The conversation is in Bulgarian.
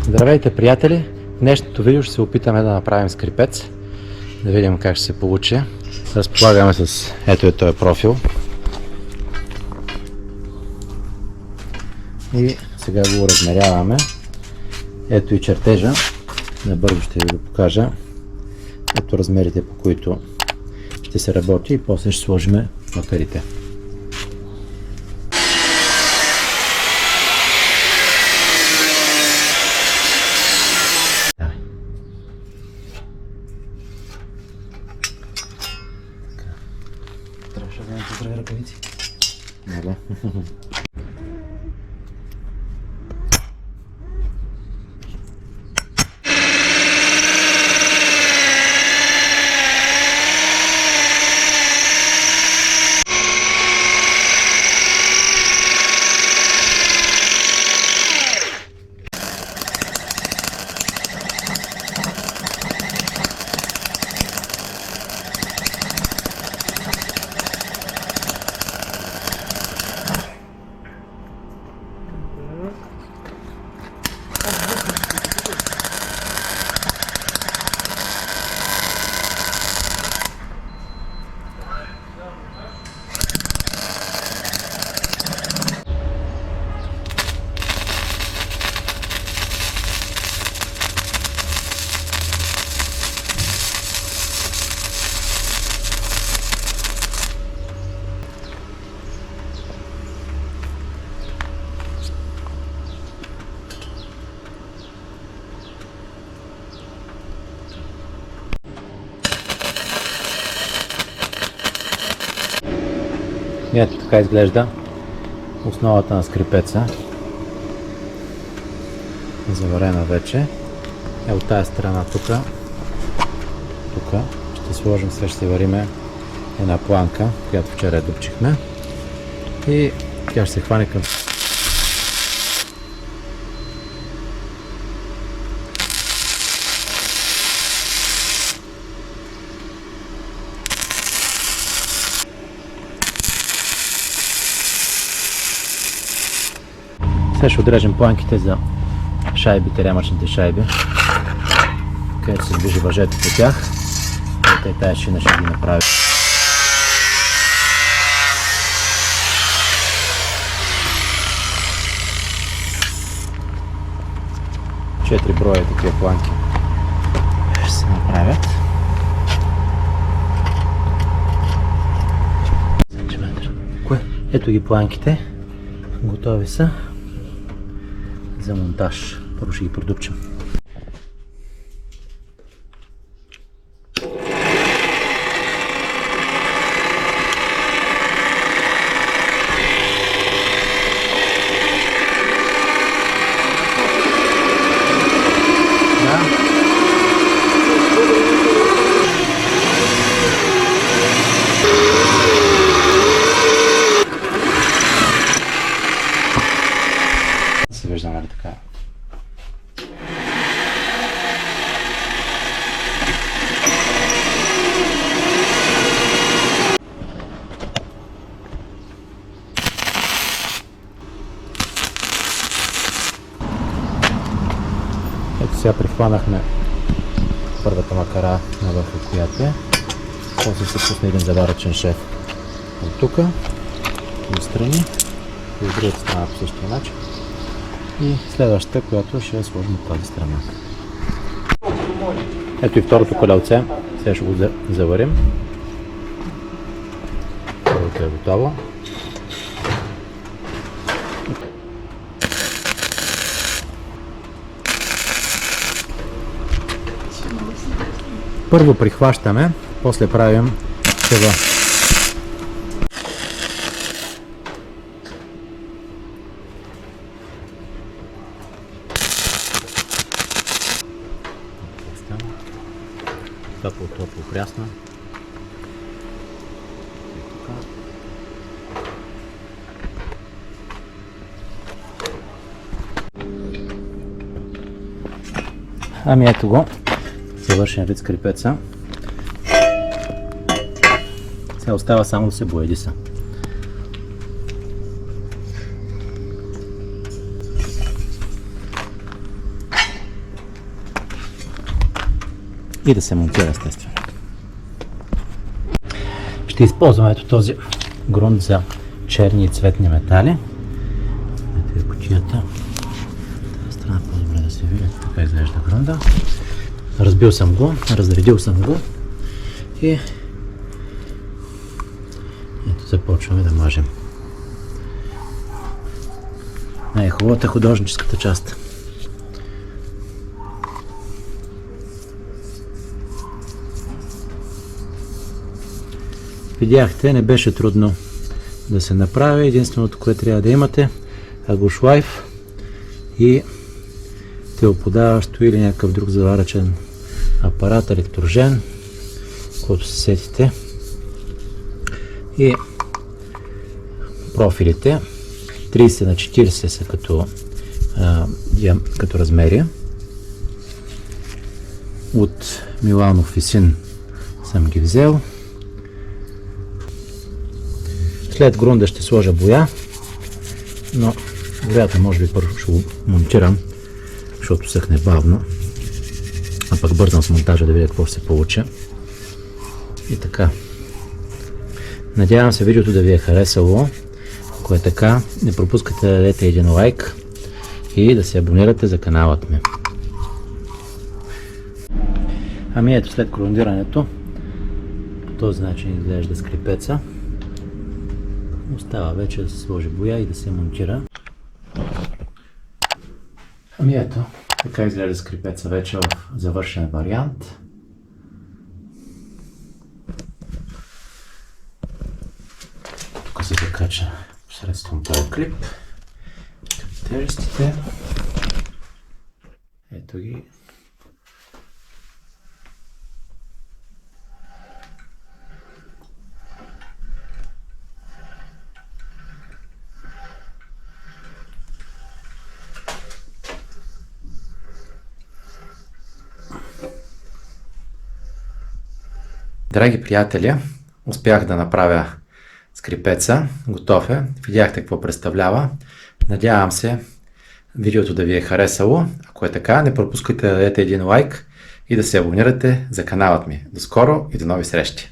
Здравейте, приятели! В днешното видео ще се опитаме да направим скрипец, да видим как ще се получи. Разполагаме с ето е този профил и сега го размеряваме. Ето и чертежа, набързо ще ви го покажа. Ето размерите, по които ще се работи и после ще сложим макарите. Трябваше да имам по-здрави ръкавици. Нали? Ето така изглежда основата на скрипеца. Заварена вече. Е от тази страна тук ще сложим, сега ще вариме една планка, която вчера я дупчихме и тя ще се хване към Сега ще отрежем планките за шайбите, рямъчните шайби, където се движи въжето по тях. Ето и тая шина ще ги направи. Четири броя такива планки ще се направят. Ето ги планките, готови са за монтаж. Първо ще ги продупчим. Се вижда, нали така? Ето сега прихванахме първата макара навърху, която е. После се пусне един заварачен шев от тук, отстрани и от другата страна по същия начин. И следващата, която ще сложим от тази страна. Ето и второто колелце. Сега ще го заварим. Първото е готово. Първо прихващаме, после правим шева. Топло прясна. Ами ето го, завършен вид скрипеца. Сега остава само да се боядиса. И да се монтира, естествено. Ще използваме ето този грунт за черни и цветни метали. Ето е кутията. Тази страна по-добре да се види. Така изглежда грунта. Разбил съм го, разредил съм го и ето започваме да мажем. Най-хубавата художническата част. Видяхте, не беше трудно да се направи. Единственото, което трябва да имате, агушлайф и теоподаващо или някакъв друг заварачен апарат, електрожен, който се сетите. И профилите 30 на 40 са като размери. От Милано Фисин съм ги взел. След грунда ще сложа боя, но боята може би първо ще го монтирам, защото съхне бавно, а пък бързам с монтажа да видя какво ще се получи. И така. Надявам се видеото да ви е харесало. Ако е така, не пропускайте да дадете един лайк и да се абонирате за каналът ми. Ами ето, след грундирането по този начин изглежда скрипеца. Остава вече да се сложи боя и да се монтира. Ами ето, така изглежда скрипеца вече в завършен вариант. Тук се закача посредством този клип. Тежестите. Ето ги. Драги приятели, успях да направя скрипеца, готов е, видяхте какво представлява. Надявам се видеото да ви е харесало. Ако е така, не пропускайте да дадете един лайк и да се абонирате за каналът ми. До скоро и до нови срещи!